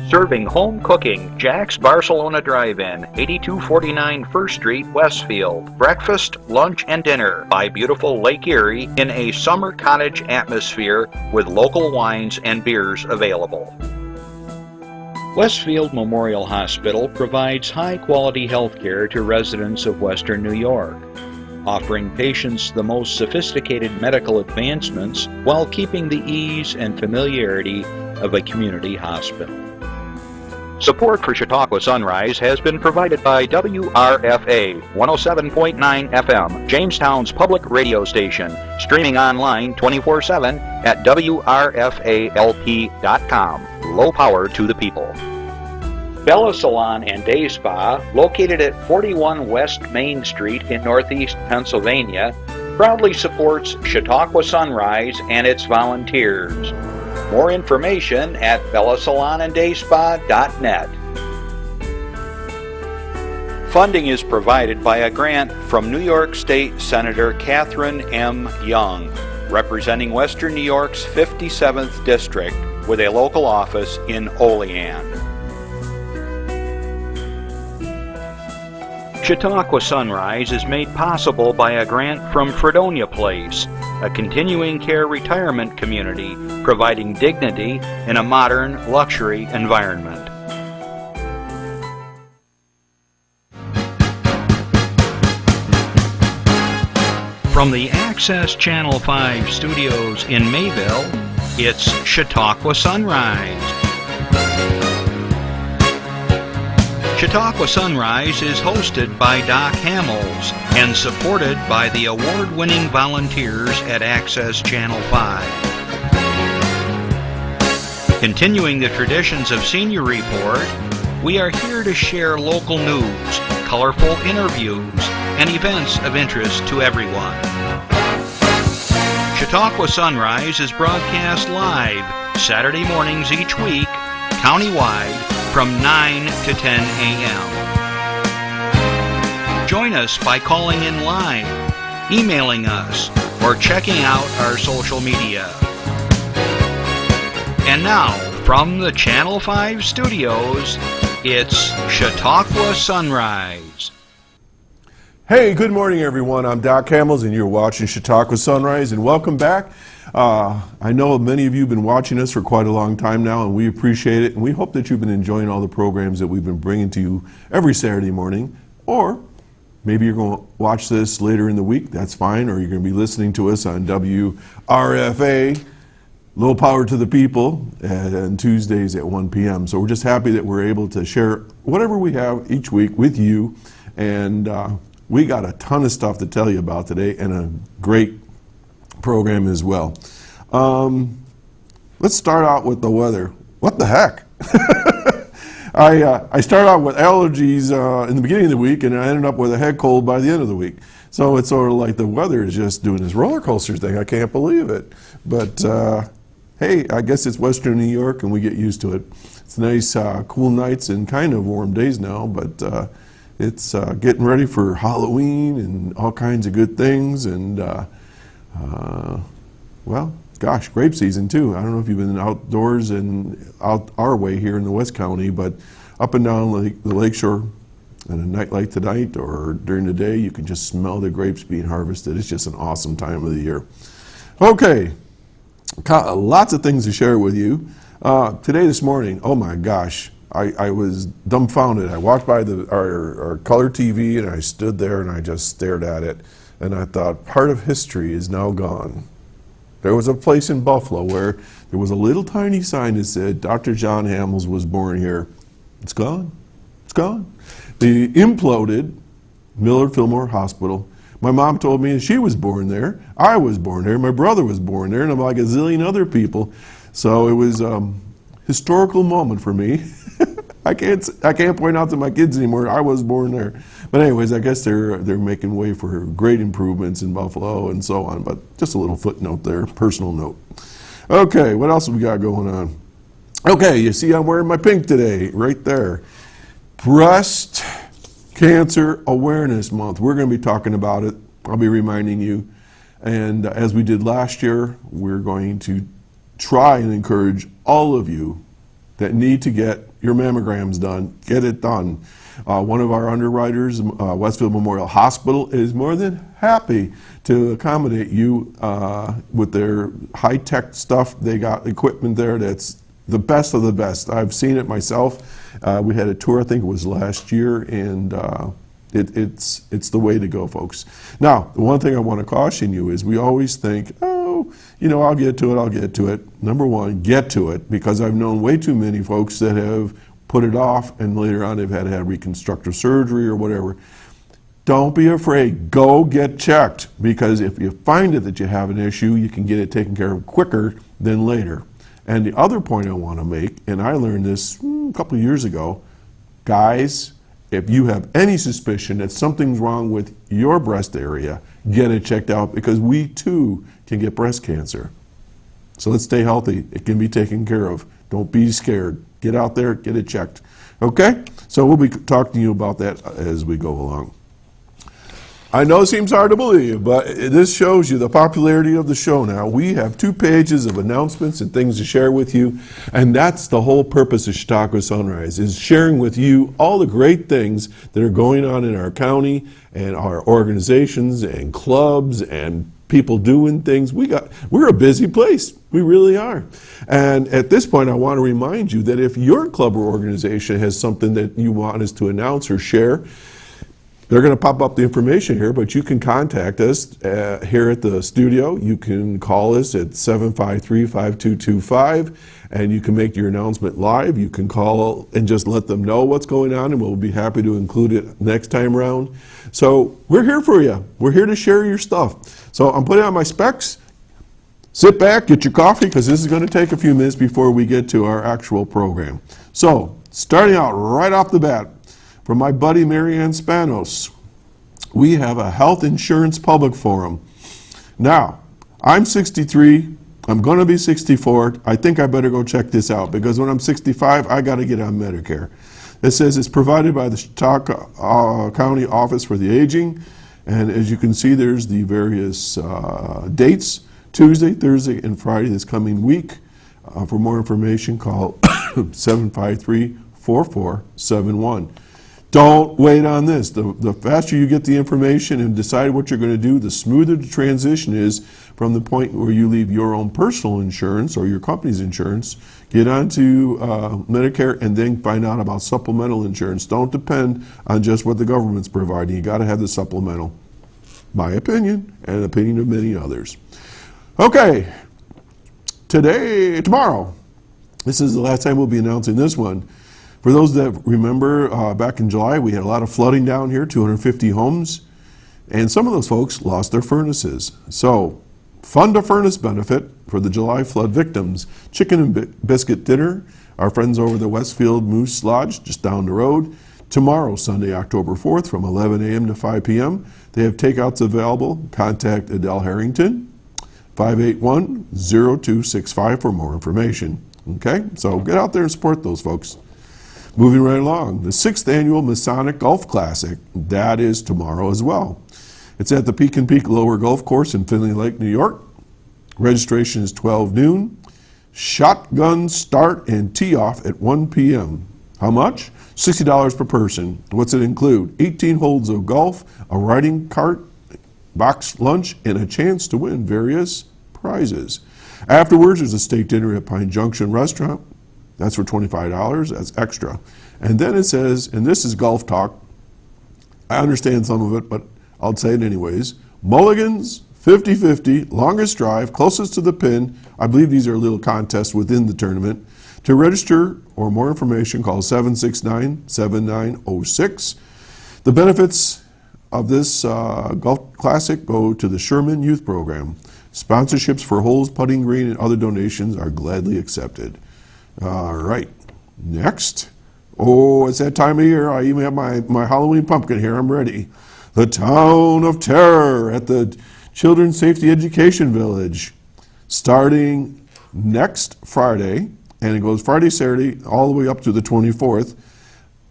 Serving home cooking, Jack's Barcelona Drive-In, 8249 First Street, Westfield. Breakfast, lunch, and dinner by beautiful Lake Erie in a summer cottage atmosphere with local wines and beers available. Westfield Memorial Hospital provides high-quality health care to residents of Western New York, offering patients the most sophisticated medical advancements while keeping the ease and familiarity of a community hospital. Support for Chautauqua Sunrise has been provided by WRFA 107.9 FM, Jamestown's public radio station, streaming online 24/7 at WRFALP.com. Low power to the people. Bella Salon and Day Spa, located at 41 West Main Street in Northeast Pennsylvania, proudly supports Chautauqua Sunrise and its volunteers. More information at bellasalonanddayspa.net. Funding is provided by a grant from New York State Senator Catherine M. Young, representing Western New York's 57th District with a local office in Olean. Chautauqua Sunrise is made possible by a grant from Fredonia Place, a continuing care retirement community providing dignity in a modern luxury environment. From the Access Channel 5 studios in Mayville, it's Chautauqua Sunrise. Chautauqua Sunrise is hosted by Doc Hamels and supported by the award-winning volunteers at Access Channel 5. Continuing the traditions of Senior Report, we are here to share local news, colorful interviews, and events of interest to everyone. Chautauqua Sunrise is broadcast live Saturday mornings each week, countywide, from 9 to 10 a.m. Join us by calling in live, emailing us, or checking out our social media. And now, from the Channel 5 studios, it's Chautauqua Sunrise. Hey, good morning everyone. I'm Doc Hamels and you're watching Chautauqua Sunrise, and welcome back. I know many of you have been watching us for quite a long time now, and we appreciate it, and we hope that you've been enjoying all the programs that we've been bringing to you every Saturday morning. Or maybe you're going to watch this later in the week, that's fine, or you're going to be listening to us on WRFA, Low Power to the People, on Tuesdays at 1 p.m. So we're just happy that we're able to share whatever we have each week with you, and we got a ton of stuff to tell you about today, and a great program as well. Let's start out with the weather. What the heck? I started out with allergies in the beginning of the week, and I ended up with a head cold by the end of the week. So it's sort of like the weather is just doing this roller coaster thing. I can't believe it. But hey, I guess it's Western New York, and we get used to it. It's nice, cool nights and kind of warm days now, but it's getting ready for Halloween and all kinds of good things, and well, gosh, grape season too. I don't know if you've been outdoors and out our way here in the West County, but up and down the lakeshore on a night like tonight or during the day, you can just smell the grapes being harvested. It's just an awesome time of the year. Okay, lots of things to share with you. This morning, oh my gosh, I was dumbfounded. I walked by our color TV and I stood there and I just stared at it. And I thought, part of history is now gone. There was a place in Buffalo where there was a little tiny sign that said, Dr. John Hamels was born here. It's gone. It's gone. The imploded Millard Fillmore Hospital. My mom told me she was born there. I was born there. My brother was born there. And I'm like a zillion other people. So it was a historical moment for me. I can't point out to my kids anymore, I was born there. But anyways, I guess they're making way for great improvements in Buffalo and so on. But just a little footnote there, personal note. Okay, what else have we got going on? Okay, you see I'm wearing my pink today, right there. Breast Cancer Awareness Month. We're going to be talking about it. I'll be reminding you. And as we did last year, we're going to try and encourage all of you that need to get your mammograms done, get it done. One of our underwriters, Westfield Memorial Hospital, is more than happy to accommodate you with their high-tech stuff. They got equipment there that's the best of the best. I've seen it myself. We had a tour, I think it was last year, and it's the way to go, folks. Now, the one thing I want to caution you is we always think, oh, you know, I'll get to it. Number one, get to it, because I've known way too many folks that have put it off, and later on they've had to have reconstructive surgery or whatever. Don't be afraid. Go get checked, because if you find it that you have an issue, you can get it taken care of quicker than later. And the other point I want to make, and I learned this a couple of years ago, guys, if you have any suspicion that something's wrong with your breast area, get it checked out, because we too can get breast cancer. So let's stay healthy. It can be taken care of. Don't be scared. Get out there, get it checked. Okay? So we'll be talking to you about that as we go along. I know it seems hard to believe, but this shows you the popularity of the show now. We have 2 pages of announcements and things to share with you, and that's the whole purpose of Chautauqua Sunrise, is sharing with you all the great things that are going on in our county and our organizations and clubs and people doing things. We're a busy place. We really are. And at this point, I want to remind you that if your club or organization has something that you want us to announce or share, they're going to pop up the information here, but you can contact us here at the studio. You can call us at 753-5225, and you can make your announcement live. You can call and just let them know what's going on, and we'll be happy to include it next time around. So we're here for you. We're here to share your stuff. So I'm putting on my specs. Sit back, get your coffee, because this is going to take a few minutes before we get to our actual program. So starting out right off the bat, from my buddy Marianne Spanos, we have a health insurance public forum. Now, I'm 63, I'm going to be 64. I think I better go check this out, because when I'm 65, I got to get on Medicare. It says it's provided by the Chautauqua County Office for the Aging, and as you can see, there's the various dates, Tuesday, Thursday, and Friday this coming week. For more information, call 753-4471. Don't wait on this. The faster you get the information and decide what you're going to do, the smoother the transition is from the point where you leave your own personal insurance or your company's insurance, get onto Medicare, and then find out about supplemental insurance. Don't depend on just what the government's providing. You got to have the supplemental. My opinion, and opinion of many others. Okay, tomorrow, this is the last time we'll be announcing this one. For those that remember, back in July, we had a lot of flooding down here, 250 homes, and some of those folks lost their furnaces. So, fund a furnace benefit for the July flood victims. Chicken and biscuit dinner, our friends over the Westfield Moose Lodge, just down the road. Tomorrow, Sunday, October 4th, from 11 a.m. to 5 p.m. They have takeouts available. Contact Adele Harrington, 581-0265 for more information. Okay, so get out there and support those folks. Moving right along, the 6th annual Masonic Golf Classic, that is tomorrow as well. It's at the Peak and Peak Lower Golf Course in Findlay Lake, New York. Registration is 12 noon. Shotgun start and tee off at 1 p.m. How much? $60 per person. What's it include? 18 holes of golf, a riding cart, boxed lunch, and a chance to win various prizes. Afterwards, there's a steak dinner at Pine Junction Restaurant. That's for $25, that's extra. And then it says, and this is golf talk, I understand some of it, but I'll say it anyways. Mulligans, 50-50, longest drive, closest to the pin. I believe these are little contests within the tournament. To register or more information, call 769-7906. The benefits of this golf classic go to the Sherman Youth Program. Sponsorships for holes, putting green, and other donations are gladly accepted. All right, next. Oh, it's that time of year. I even have my Halloween pumpkin here. I'm ready. The Town of Terror at the Children's Safety Education Village, starting next Friday, and it goes Friday, Saturday, all the way up to the 24th.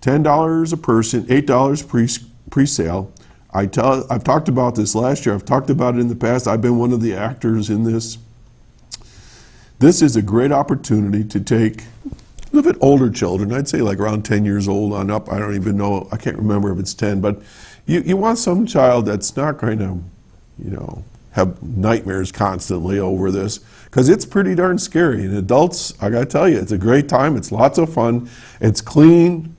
$10 a person, $8 pre-sale. I've talked about this last year. I've talked about it in the past. I've been one of the actors in this. This is a great opportunity to take little bit older children, I'd say like around 10 years old on up. I don't even know, I can't remember if it's 10, but you want some child that's not going to, have nightmares constantly over this, because it's pretty darn scary. And adults, I gotta tell you, it's a great time. It's lots of fun. It's clean,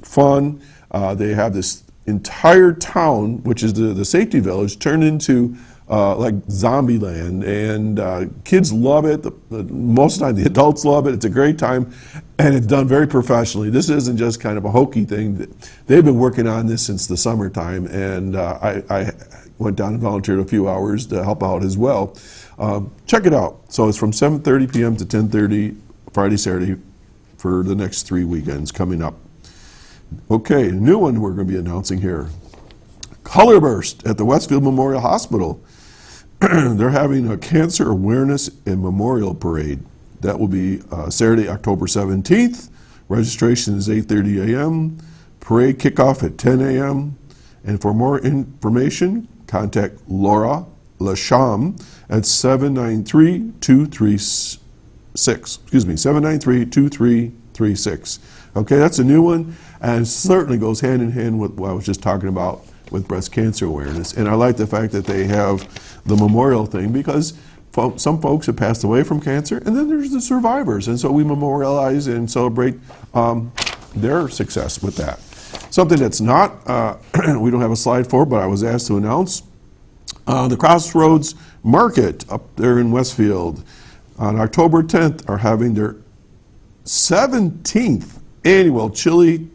fun. They have this entire town, which is the safety village, turned into like zombie land, and kids love it. Most of the time the adults love it. It's a great time, and it's done very professionally. This isn't just kind of a hokey thing. They've been working on this since the summertime, and I went down and volunteered a few hours to help out as well. Check it out. So it's from 7:30 p.m. to 10:30 Friday, Saturday for the next 3 weekends coming up. Okay, a new one we're going to be announcing here. Color Burst at the Westfield Memorial Hospital. They're having a Cancer Awareness and Memorial Parade. That will be Saturday, October 17th. Registration is 8:30 a.m. Parade kickoff at 10 a.m. And for more information, contact Laura Lasham at 793-2336. 793-2336. Okay, that's a new one, and it certainly goes hand in hand with what I was just talking about with breast cancer awareness. And I like the fact that they have the memorial thing, because some folks have passed away from cancer, and then there's the survivors, and so we memorialize and celebrate their success with that. Something that's not, we don't have a slide for, but I was asked to announce, the Crossroads Market up there in Westfield on October 10th are having their 17th annual chili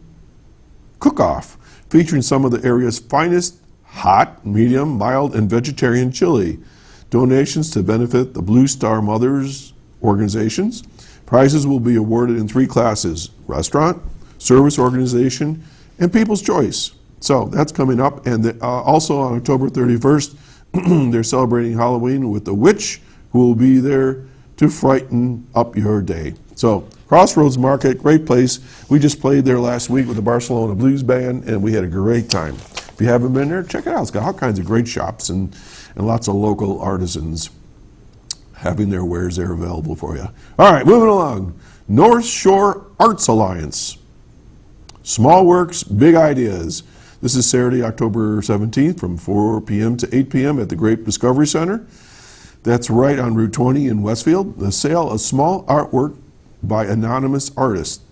cook-off, featuring some of the area's finest hot, medium, mild, and vegetarian chili. Donations to benefit the Blue Star Mothers organizations. Prizes will be awarded in 3 classes: restaurant, service organization, and People's Choice. So that's coming up. And also on October 31st, they're celebrating Halloween with the witch, who will be there to frighten up your day. So Crossroads Market, great place. We just played there last week with the Barcelona Blues Band, and we had a great time. If you haven't been there, check it out. It's got all kinds of great shops and lots of local artisans having their wares there available for you. All right, moving along. North Shore Arts Alliance. Small works, big ideas. This is Saturday, October 17th from 4 p.m. to 8 p.m. at the Grape Discovery Center. That's right on Route 20 in Westfield. The sale of small artwork by anonymous artists.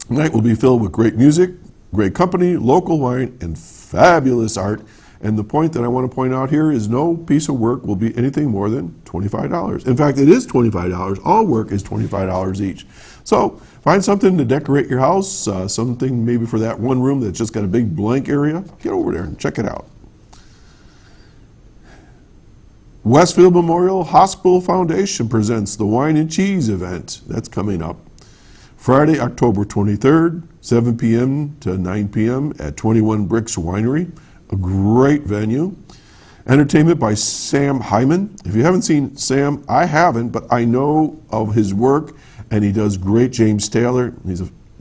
The night will be filled with great music, great company, local wine, and fabulous art. And the point that I want to point out here is no piece of work will be anything more than $25. In fact, it is $25. All work is $25 each. So find something to decorate your house, something maybe for that one room that's just got a big blank area. Get over there and check it out. Westfield Memorial Hospital Foundation presents the Wine and Cheese event. That's coming up Friday, October 23rd, 7 p.m. to 9 p.m. at 21 Bricks Winery, a great venue. Entertainment by Sam Hyman. If you haven't seen Sam, I haven't, but I know of his work, and he does great. James Taylor,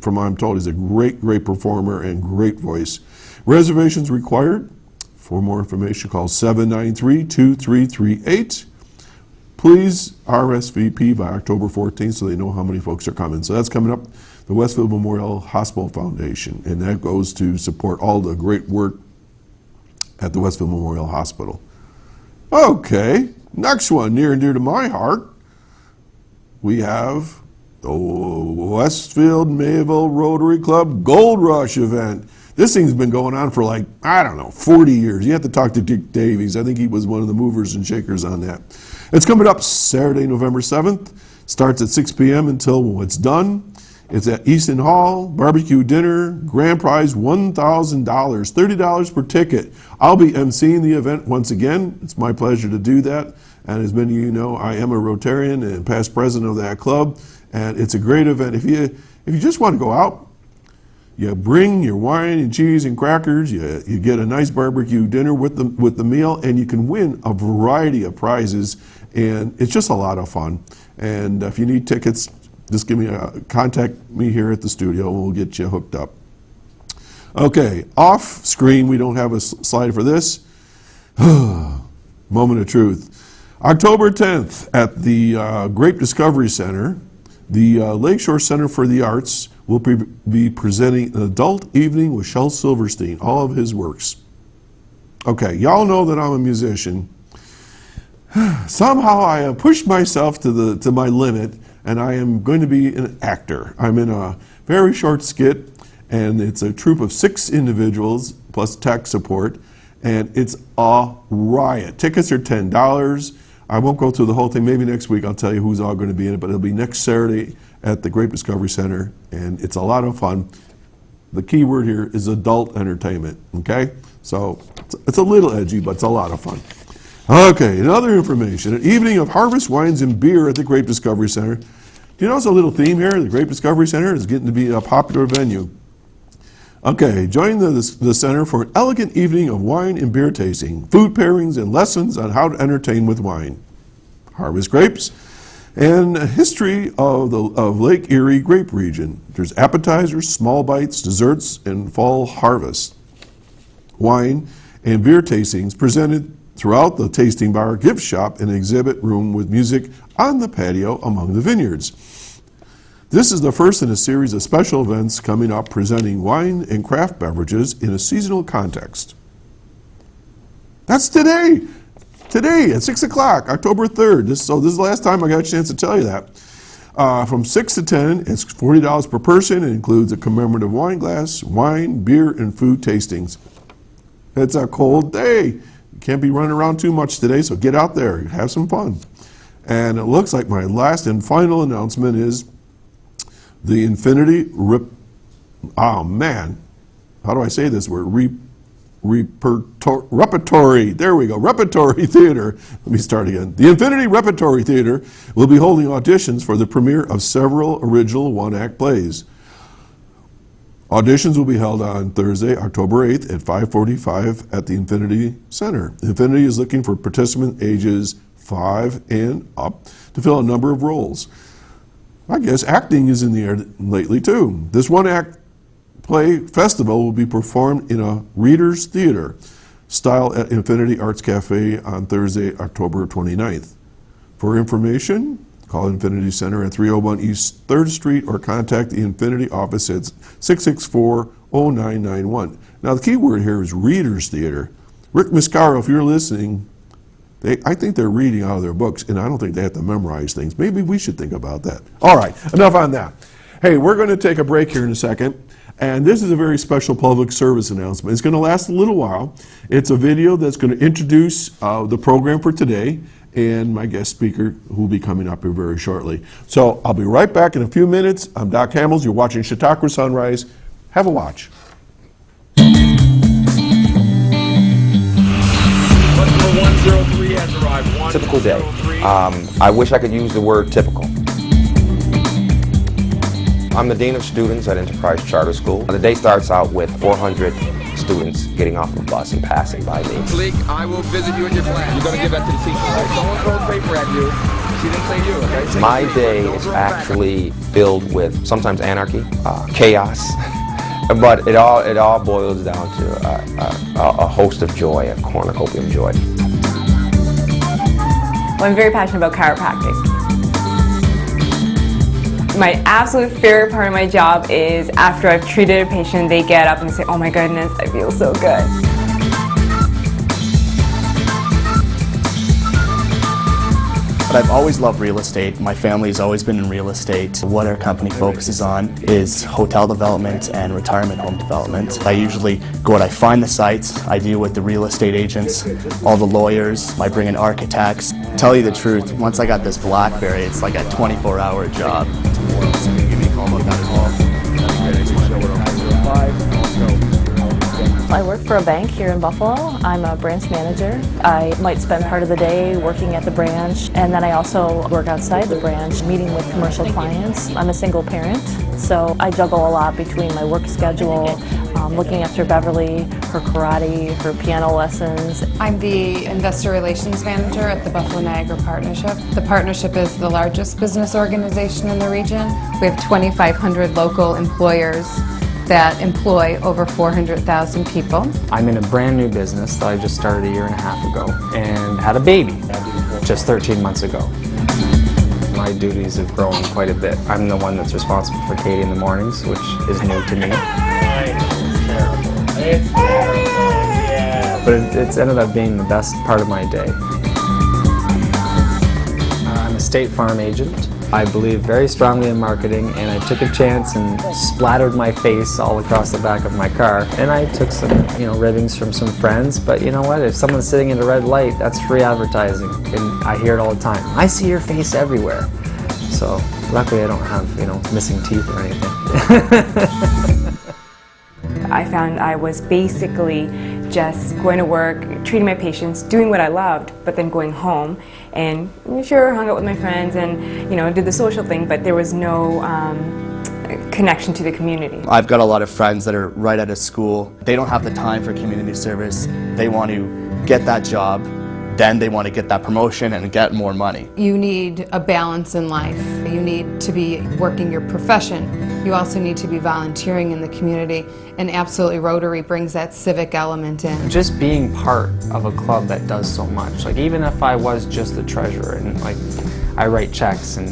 from what I'm told, he's a great, great performer and great voice. Reservations required. For more information, call 793-2338. Please RSVP by October 14th so they know how many folks are coming. So that's coming up, the Westfield Memorial Hospital Foundation, and that goes to support all the great work at the Westfield Memorial Hospital. Okay, next one, near and dear to my heart, we have the Westfield Mayville Rotary Club Gold Rush event. This thing's been going on for 40 years. You have to talk to Dick Davies. I think he was one of the movers and shakers on that. It's coming up Saturday, November 7th. Starts at 6 p.m. until it's done. It's at Easton Hall, barbecue dinner, grand prize $1,000, $30 per ticket. I'll be emceeing the event once again. It's my pleasure to do that. And as many of you know, I am a Rotarian and past president of that club. And it's a great event. If you just want to go out, you bring your wine and cheese and crackers, you get a nice barbecue dinner with the meal, and you can win a variety of prizes, and it's just a lot of fun. And if you need tickets, just contact me here at the studio, and we'll get you hooked up. Okay, off screen, we don't have a slide for this. Moment of truth. October 10th at the Grape Discovery Center, The Lakeshore Center for the Arts will be presenting an adult evening with Shel Silverstein, all of his works. Okay, y'all know that I'm a musician. Somehow I have pushed myself to my limit, and I am going to be an actor. I'm in a very short skit, and it's a troupe of 6 individuals plus tech support, and it's a riot. Tickets are $10. I won't go through the whole thing. Maybe next week I'll tell you who's all going to be in it, but it'll be next Saturday at the Great Discovery Center, and it's a lot of fun. The key word here is adult entertainment, okay? So it's a little edgy, but it's a lot of fun. Okay, and other information. An evening of harvest wines and beer at the Grape Discovery Center. Do you notice a little theme here? The Grape Discovery Center is getting to be a popular venue. Okay, join the center for an elegant evening of wine and beer tasting, food pairings, and lessons on how to entertain with wine. Harvest grapes, and a history of Lake Erie grape region. There's appetizers, small bites, desserts, and fall harvest. Wine and beer tastings presented throughout the tasting bar, gift shop, and exhibit room with music on the patio among the vineyards. This is the first in a series of special events coming up presenting wine and craft beverages in a seasonal context. That's today. Today at 6 o'clock, October 3rd. This is the last time I got a chance to tell you that. From 6 to 10, it's $40 per person. It includes a commemorative wine glass, wine, beer, and food tastings. It's a cold day. You can't be running around too much today, so get out there, have some fun. And it looks like my last and final announcement is the Infinity how do I say this word? Repertory. There we go. Repertory Theater. Let me start again. The Infinity Repertory Theater will be holding auditions for the premiere of several original one-act plays. Auditions will be held on Thursday, October 8th at 5:45 at the Infinity Center. Infinity is looking for participants ages 5 and up to fill a number of roles. I guess acting is in the air lately too. This one-act play festival will be performed in a Reader's Theater style at Infinity Arts Cafe on Thursday, October 29th. For information, call Infinity Center at 301 East 3rd Street or contact the Infinity office at 664-0991. Now the key word here is Reader's Theater. Rick Miscaro, if you're listening, I think they're reading out of their books, and I don't think they have to memorize things. Maybe we should think about that. All right, enough on that. Hey, we're going to take a break here in a second, and this is a very special public service announcement. It's going to last a little while. It's a video that's going to introduce the program for today, and my guest speaker who will be coming up here very shortly. So I'll be right back in a few minutes. I'm Doc Hamels. You're watching Chautauqua Sunrise. Have a watch. Typical day. I wish I could use the word typical. I'm the Dean of Students at Enterprise Charter School. The day starts out with 400 students getting off of a bus and passing by me. Leak, I will visit you in your class. You're going to give that to the teacher, right? Someone throws paper at you. She didn't say you, okay? My day is actually filled with sometimes anarchy, chaos, but it all boils down to a host of joy, a cornucopia of joy. Well, I'm very passionate about chiropractic. My absolute favorite part of my job is after I've treated a patient, they get up and say, "Oh my goodness, I feel so good." But I've always loved real estate. My family's always been in real estate. What our company focuses on is hotel development and retirement home development. I usually go out, I find the sites, I deal with the real estate agents, all the lawyers, I bring in architects. Tell you the truth, once I got this BlackBerry, it's like a 24-hour job. Give me a call about that as well. I work for a bank here in Buffalo. I'm a branch manager. I might spend part of the day working at the branch, and then I also work outside the branch, meeting with commercial clients. I'm a single parent, so I juggle a lot between my work schedule, looking after Beverly, her karate, her piano lessons. I'm the Investor Relations Manager at the Buffalo Niagara Partnership. The partnership is the largest business organization in the region. We have 2,500 local employers that employ over 400,000 people. I'm in a brand new business that I just started a year and a half ago and had a baby just 13 months ago. my duties have grown quite a bit. I'm the one that's responsible for Katie in the mornings, which is new to me. But it's ended up being the best part of my day. I'm a State Farm agent. I believe very strongly in marketing, and I took a chance and splattered my face all across the back of my car. And I took some, ribbings from some friends, but you know what? If someone's sitting in a red light, that's free advertising, and I hear it all the time. I see your face everywhere. So luckily I don't have, missing teeth or anything. I found I was basically just going to work, treating my patients, doing what I loved, but then going home and sure, hung out with my friends and did the social thing, but there was no connection to the community. I've got a lot of friends that are right out of school. They don't have the time for community service. They want to get that job, then they want to get that promotion and get more money. You need a balance in life. You need to be working your profession. You also need to be volunteering in the community, and absolutely Rotary brings that civic element in. Just being part of a club that does so much. Like even if I was just the treasurer and I write checks and,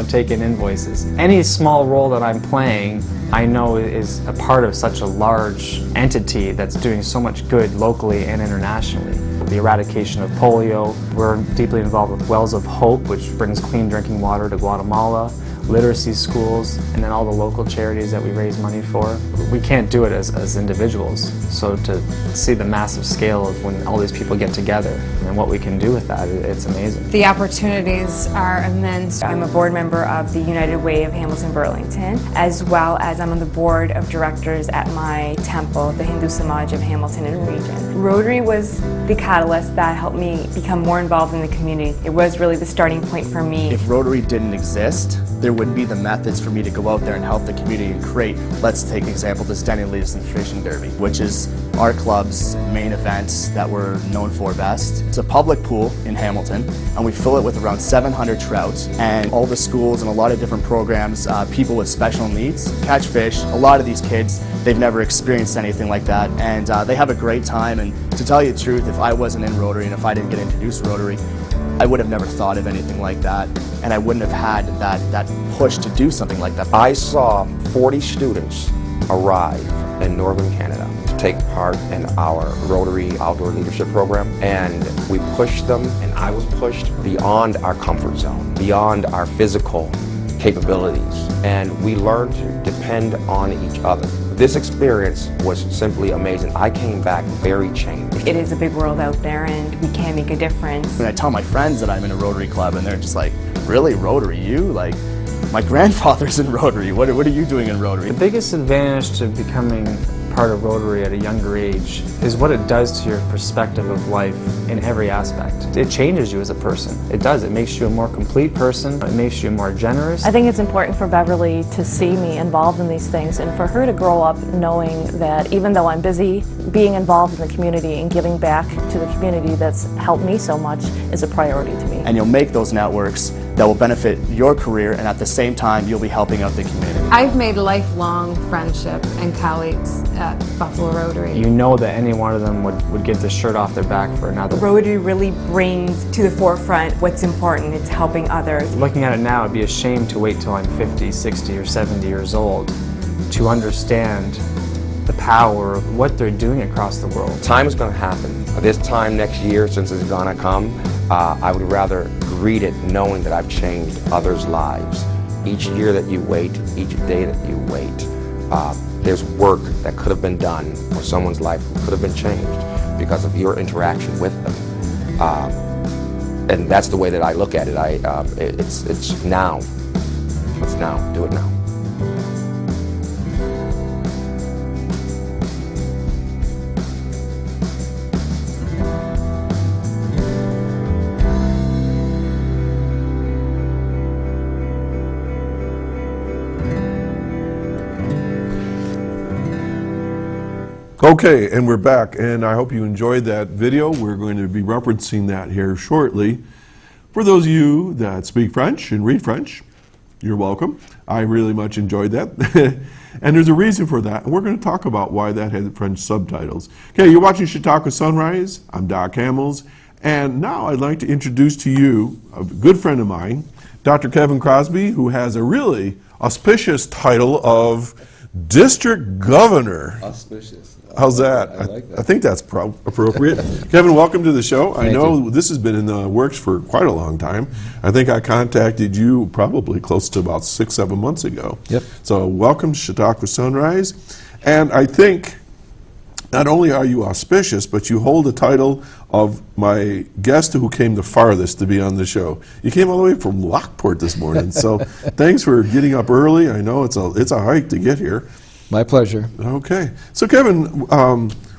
take in invoices. Any small role that I'm playing, I know is a part of such a large entity that's doing so much good locally and internationally. The eradication of polio, we're deeply involved with Wells of Hope, which brings clean drinking water to Guatemala, literacy schools, and then all the local charities that we raise money for. We can't do it as individuals, so to see the massive scale of when all these people get together and what we can do with that, it's amazing. The opportunities are immense. I'm a board member of the United Way of Hamilton Burlington, as well as I'm on the board of directors at my temple, the Hindu Samaj of Hamilton and region. Rotary was the catalyst that helped me become more involved in the community. It was really the starting point for me. If Rotary didn't exist, there would be the methods for me to go out there and help the community and create, let's take example, the Standing Leaders in Fishing Derby, which is our club's main events that we're known for best. It's a public pool in Hamilton, and we fill it with around 700 trout, and all the schools and a lot of different programs, people with special needs, catch fish. A lot of these kids, they've never experienced anything like that, and they have a great time. And to tell you the truth, if I wasn't in Rotary and if I didn't get introduced to Rotary, I would have never thought of anything like that, and I wouldn't have had that push to do something like that. I saw 40 students arrive in Northern Canada to take part in our Rotary Outdoor Leadership Program, and we pushed them, and I was pushed beyond our comfort zone, beyond our physical capabilities, and we learned to depend on each other. This experience was simply amazing. I came back very changed. It is a big world out there, and we can make a difference. And I tell my friends that I'm in a Rotary club, and they're just like, really, Rotary? You? Like, my grandfather's in Rotary. What are you doing in Rotary? The biggest advantage to becoming part of Rotary at a younger age is what it does to your perspective of life in every aspect. It changes you as a person. It does. It makes you a more complete person. It makes you more generous. I think it's important for Beverly to see me involved in these things and for her to grow up knowing that even though I'm busy, being involved in the community and giving back to the community that's helped me so much is a priority to me. And you'll make those networks that will benefit your career, and at the same time you'll be helping out the community. I've made lifelong friendship and colleagues at Buffalo Rotary. You know that any one of them would give the shirt off their back for another. Rotary really brings to the forefront what's important. It's helping others. Looking at it now, it'd be a shame to wait till I'm 50, 60, or 70 years old to understand the power of what they're doing across the world. Time is going to happen. This time next year, since it's going to come, I would rather greet it knowing that I've changed others' lives. Each year that you wait, each day that you wait, there's work that could have been done, or someone's life could have been changed because of your interaction with them. And that's the way that I look at it. It's now. It's now. Do it now. Okay, and we're back, and I hope you enjoyed that video. We're going to be referencing that here shortly. For those of you that speak French and read French, you're welcome. I really much enjoyed that. And there's a reason for that, and we're going to talk about why that had French subtitles. Okay, you're watching Chautauqua Sunrise. I'm Doc Hamels, And now I'd like to introduce to you a good friend of mine, Dr. Kevin Crosby, who has a really auspicious title of District Governor. Auspicious. How's that? I like that. I think that's appropriate. Kevin, welcome to the show. I Thank know you. this has been in the works for quite a long time. I think I contacted you probably close to about 6-7 months ago. Yep. So welcome to Chautauqua Sunrise. And I think not only are you auspicious, but you hold the title of my guest who came the farthest to be on the show. You came all the way from Lockport this morning, so thanks for getting up early. I know it's a hike to get here. My pleasure. Okay, so Kevin,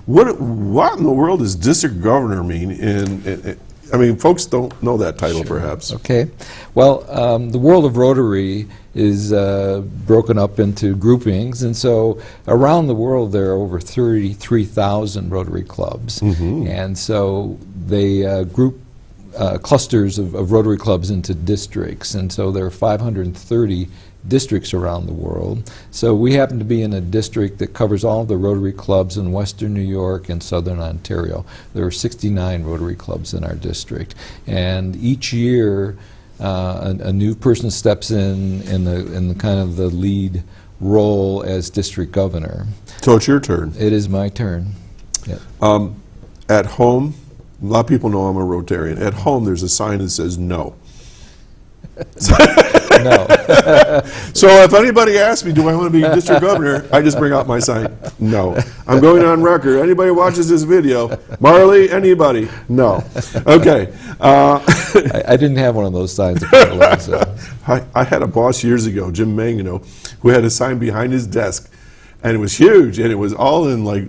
what in the world does district governor mean? I mean, folks don't know that title, perhaps. Okay. Well, the world of Rotary is broken up into groupings, and so around the world there are over 33,000 Rotary clubs. And so they group clusters of Rotary clubs into districts, and so there are 530 districts around the world. So we happen to be in a district that covers all of the Rotary clubs in Western New York and Southern Ontario. There are 69 Rotary clubs in our district, and each year a new person steps in the kind of the lead role as district governor. So it's your turn. It is my turn. Yep. At home, a lot of people know I'm a Rotarian. At home, there's a sign that says no. No. So if anybody asks me, do I want to be district governor, I just bring out my sign. No. I'm going on record. Anybody watches this video, Marley, anybody? No. Okay. I didn't have one of those signs. Apparently, so. I had a boss years ago, Jim Mangano, who had a sign behind his desk, and it was huge, and it was all in like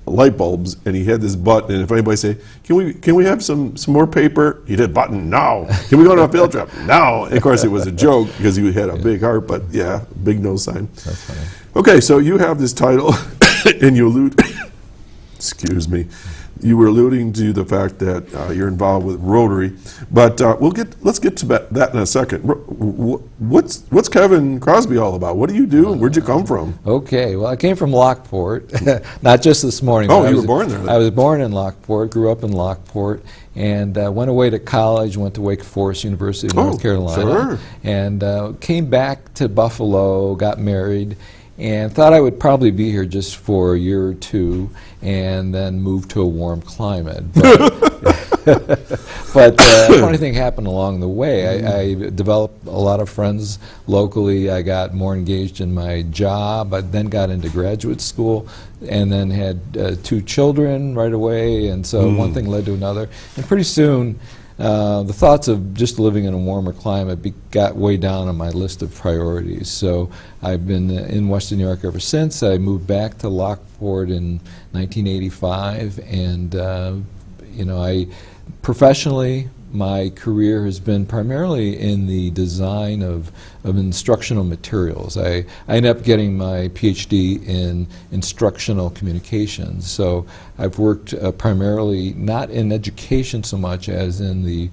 light bulbs, and he had this button, and if anybody say, can we have some more paper? He did button, no. Can we go on a field trip? No. And of course, it was a joke because he had a big heart, but yeah, big no sign. That's funny. Okay, so you have this title, and you allude, excuse me, you were alluding to the fact that you're involved with Rotary, but let's get to that in a second. What's Kevin Crosby all about? What do you do, and where'd you come from? Okay, well, I came from Lockport, not just this morning. Oh, but you were born there then. I was born in Lockport, grew up in Lockport, and went away to college, went to Wake Forest University of North Carolina, sure. and came back to Buffalo, got married, and thought I would probably be here just for a year or two and then move to a warm climate. But a funny thing happened along the way. I developed a lot of friends locally. I got more engaged in my job. I then got into graduate school and then had 2 children right away, and so one thing led to another. And pretty soon, the thoughts of just living in a warmer climate got way down on my list of priorities. So I've been in Western New York ever since. I moved back to Lockport in 1985, and I professionally, my career has been primarily in the design of instructional materials. I ended up getting my PhD in instructional communications. So I've worked primarily not in education so much as in the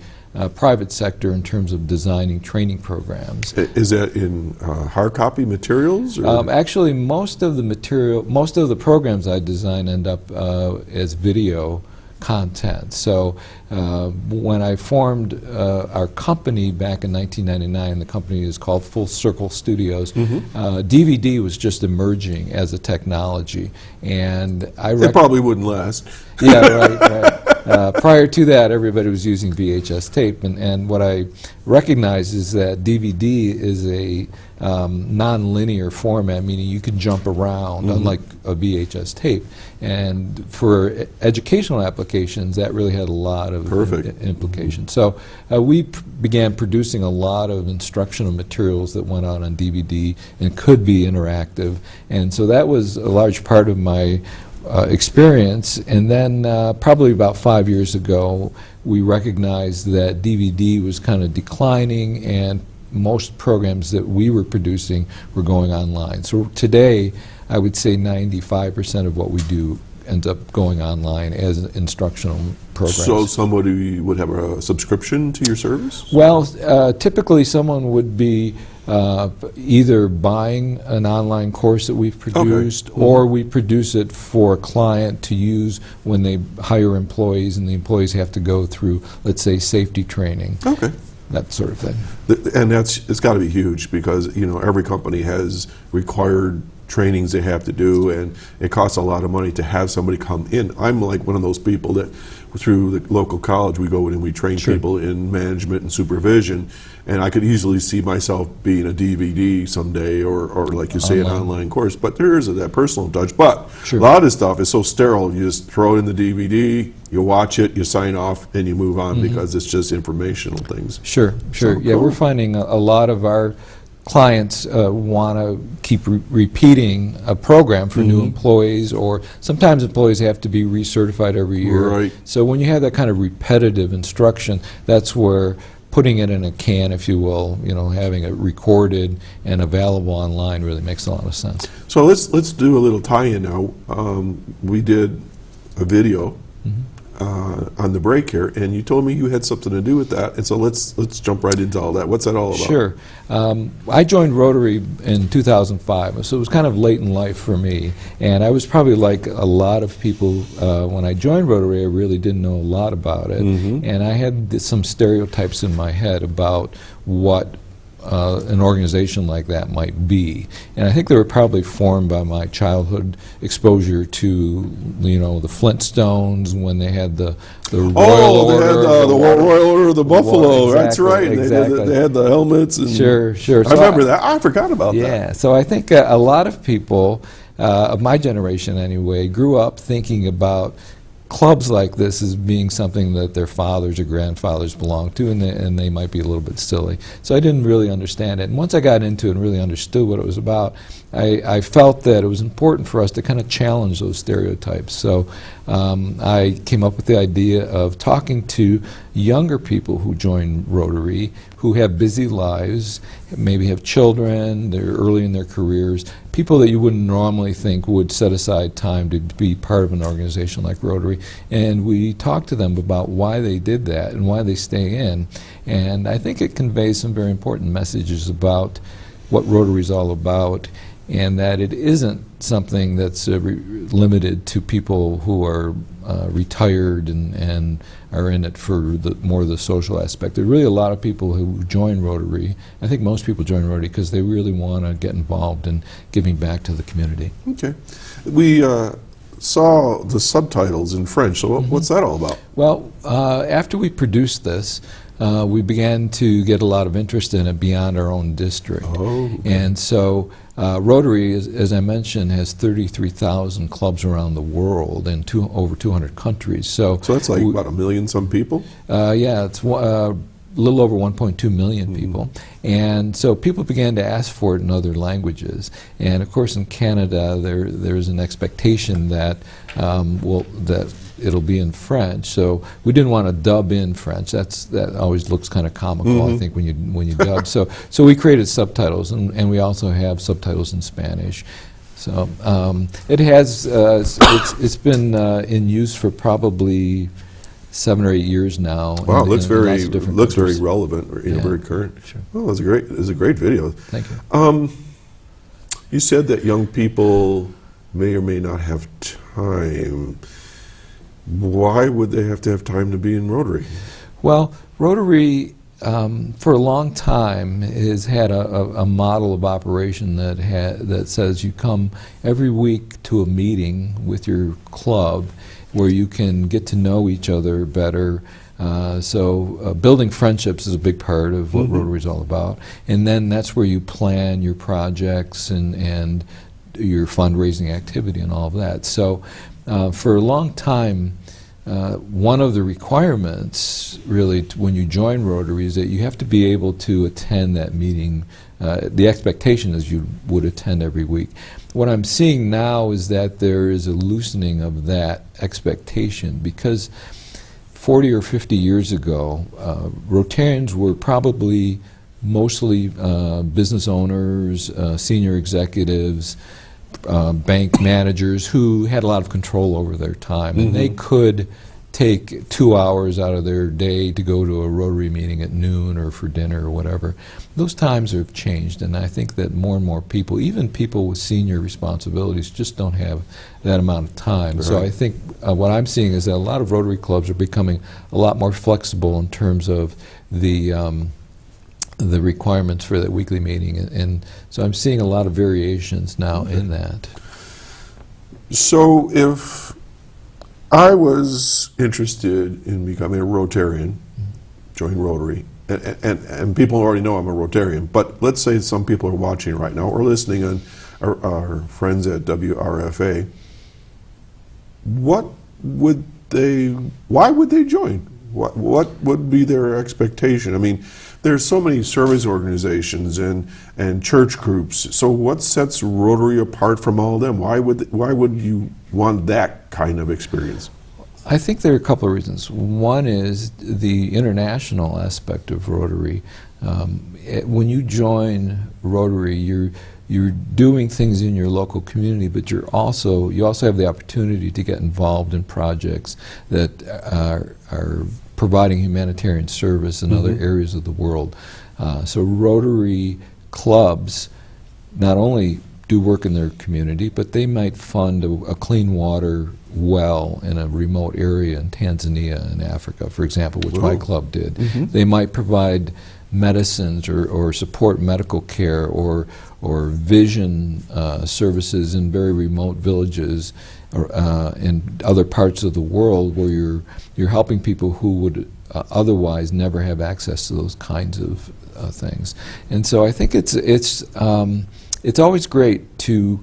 private sector in terms of designing training programs. Is that in hard copy materials? Or? Actually, most of the programs I design end up as video content. So when I formed our company back in 1999, the company is called Full Circle Studios. DVD was just emerging as a technology, and it probably wouldn't last. Yeah, right. Prior to that, everybody was using VHS tape, and what I recognize is that DVD is a non-linear format, meaning you can jump around, unlike a VHS tape. And for educational applications, that really had a lot of implications. So we began producing a lot of instructional materials that went out on DVD and could be interactive. And so that was a large part of my experience. And then probably about 5 years ago, we recognized that DVD was kind of declining, and most programs that we were producing were going online. So today, I would say 95% of what we do ends up going online as instructional programs. So somebody would have a subscription to your service? Well, typically someone would be either buying an online course that we've produced, or we produce it for a client to use when they hire employees and the employees have to go through, let's say, safety training. Okay. That sort of thing. And it's got to be huge because, you know, every company has required trainings they have to do, and it costs a lot of money to have somebody come in. I'm like one of those people that through the local college we go in and we train people in management and supervision, and I could easily see myself being a DVD someday or like you say, an online course, but there is that personal touch. But a lot of this stuff is so sterile, you just throw it in the DVD, you watch it, you sign off, and you move on because it's just informational things. Sure. So Yeah, we're finding a lot of our clients want to keep repeating a program for new employees, or sometimes employees have to be recertified every year. Right. So when you have that kind of repetitive instruction, that's where putting it in a can, if you will, you know, having it recorded and available online really makes a lot of sense. So let's do a little tie-in now. We did a video on the break here, and you told me you had something to do with that, and so let's jump right into all that. What's that all about? Sure. I joined Rotary in 2005, so it was kind of late in life for me, and I was probably like a lot of people when I joined Rotary. I really didn't know a lot about it, and I had some stereotypes in my head about what an organization like that might be, and I think they were probably formed by my childhood exposure to, you know, the Flintstones when they had the Royal Order, the Royal Order of the Buffalo. That's right. Exactly. They had the helmets. And Sure. I remember that. I forgot about that. Yeah. So I think a lot of people of my generation, anyway, grew up thinking about clubs like this as being something that their fathers or grandfathers belonged to, and they might be a little bit silly. So I didn't really understand it. And once I got into it and really understood what it was about, I felt that it was important for us to kind of challenge those stereotypes. So I came up with the idea of talking to younger people who join Rotary, who have busy lives, maybe have children, they're early in their careers, people that you wouldn't normally think would set aside time to be part of an organization like Rotary. And we talked to them about why they did that and why they stay in. And I think it conveys some very important messages about what Rotary is all about, and that it isn't something that's limited to people who are retired and are in it for more of the social aspect. There are really a lot of people who join Rotary. I think most people join Rotary because they really want to get involved in giving back to the community. Okay. We saw the subtitles in French, so what's that all about? Well, after we produced this, we began to get a lot of interest in it beyond our own district. Oh, okay. And so Rotary, as I mentioned, has 33,000 clubs around the world in over 200 countries. So that's like about 1 million some people? Yeah, it's a little over 1.2 million people. And so people began to ask for it in other languages. And of course in Canada there's an expectation that that it'll be in French. So we didn't want to dub in French. That always looks kind of comical, I think, when you dub. So we created subtitles, and we also have subtitles in Spanish. So it has it's been in use for probably 7 or 8 years now. Wow, looks very countries. relevant, or, you know, very current. Sure. Oh, it's a great video. Thank you. You said that young people may or may not have time. Why would they have to have time to be in Rotary? Well, Rotary for a long time has had a model of operation that says you come every week to a meeting with your club where you can get to know each other better. So building friendships is a big part of what Rotary is all about. And then that's where you plan your projects and your fundraising activity and all of that. So for a long time, one of the requirements really when you join Rotary is that you have to be able to attend that meeting. The expectation is you would attend every week. What I'm seeing now is that there is a loosening of that expectation, because 40 or 50 years ago, Rotarians were probably mostly business owners, senior executives, bank managers who had a lot of control over their time, and they could take 2 hours out of their day to go to a Rotary meeting at noon or for dinner or whatever. Those times have changed, and I think that more and more people, even people with senior responsibilities, just don't have that amount of time. Right. So I think what I'm seeing is that a lot of Rotary clubs are becoming a lot more flexible in terms of the requirements for that weekly meeting, and so I'm seeing a lot of variations now in that. So if I was interested in becoming a Rotarian, join Rotary, and people already know I'm a Rotarian, but let's say some people are watching right now or listening on our friends at WRFA, why would they join? What would be their expectation? I mean, there's so many service organizations and church groups. So what sets Rotary apart from all of them? Why would you want that kind of experience? I think there are a couple of reasons. One is the international aspect of Rotary. When you join Rotary, you're doing things in your local community, but you also have the opportunity to get involved in projects that are providing humanitarian service in other areas of the world. So Rotary clubs not only do work in their community, but they might fund a clean water well in a remote area in Tanzania in Africa, for example, which my club did. They might provide medicines or support medical care or vision services in very remote villages or in other parts of the world where you're helping people who would otherwise never have access to those kinds of things. And so I think it's always great to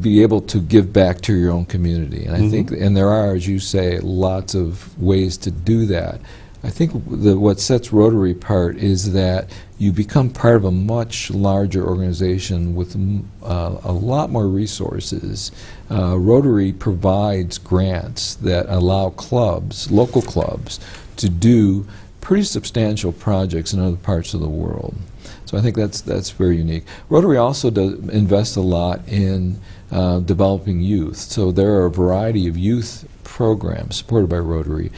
be able to give back to your own community, and I think, and there are, as you say, lots of ways to do that. I think what sets Rotary apart is that you become part of a much larger organization with a lot more resources. Rotary provides grants that allow clubs, local clubs, to do pretty substantial projects in other parts of the world. So I think that's very unique. Rotary also invests a lot in developing youth. So there are a variety of youth programs supported by Rotary.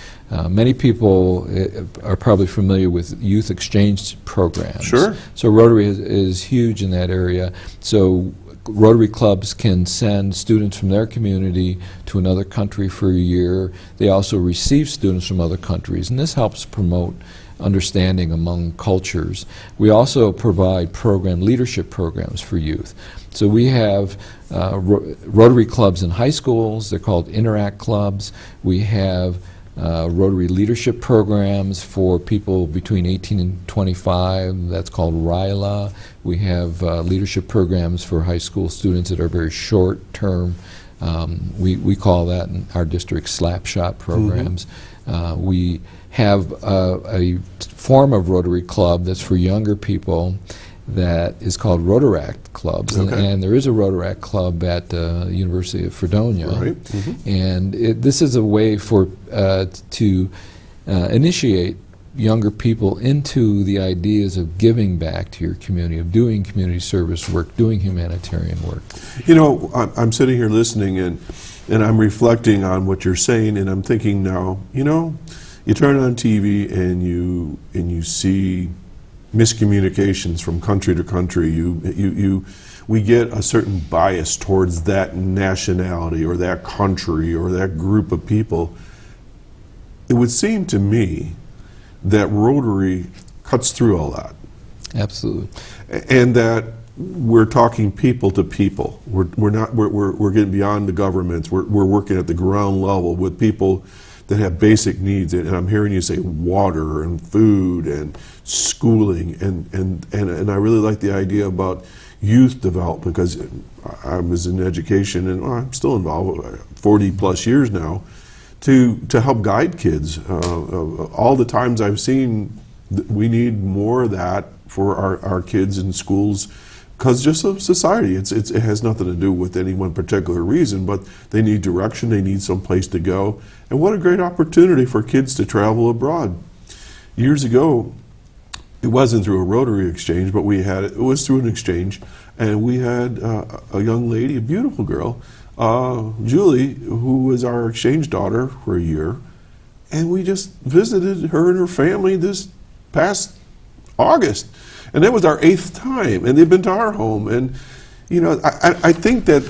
Many people are probably familiar with youth exchange programs. Sure. So Rotary is huge in that area. So Rotary clubs can send students from their community to another country for a year. They also receive students from other countries, and this helps promote understanding among cultures. We also provide leadership programs for youth. So we have Rotary clubs in high schools. They're called Interact clubs. We have Rotary leadership programs for people between 18 and 25. That's called RILA. We have leadership programs for high school students that are very short term. We call that in our district slapshot programs. We have a form of Rotary club that's for younger people that is called Rotaract clubs, and there is a Rotaract club at the University of Fredonia, and this is a way to initiate younger people into the ideas of giving back to your community, of doing community service work, doing humanitarian work. You know, I'm sitting here listening and I'm reflecting on what you're saying, and I'm thinking now, you know, you turn on TV and you see miscommunications from country to country. We get a certain bias towards that nationality or that country or that group of people. It would seem to me that Rotary cuts through all that. Absolutely. And that we're talking people to people. We're getting beyond the governments. We're working at the ground level with people that have basic needs, and I'm hearing you say water and food and schooling, and I really like the idea about youth development, because I was in education and I'm still involved 40 plus years now to help guide kids. All the times I've seen we need more of that for our kids in schools, because just of society, it has nothing to do with any one particular reason, but they need direction, they need some place to go. And what a great opportunity for kids to travel abroad. Years ago, it wasn't through a Rotary exchange, but it was through an exchange, and we had a young lady, a beautiful girl, Julie, who was our exchange daughter for a year, And we just visited her and her family this past August. And that was our 8th time, and they've been to our home. And, you know, I think that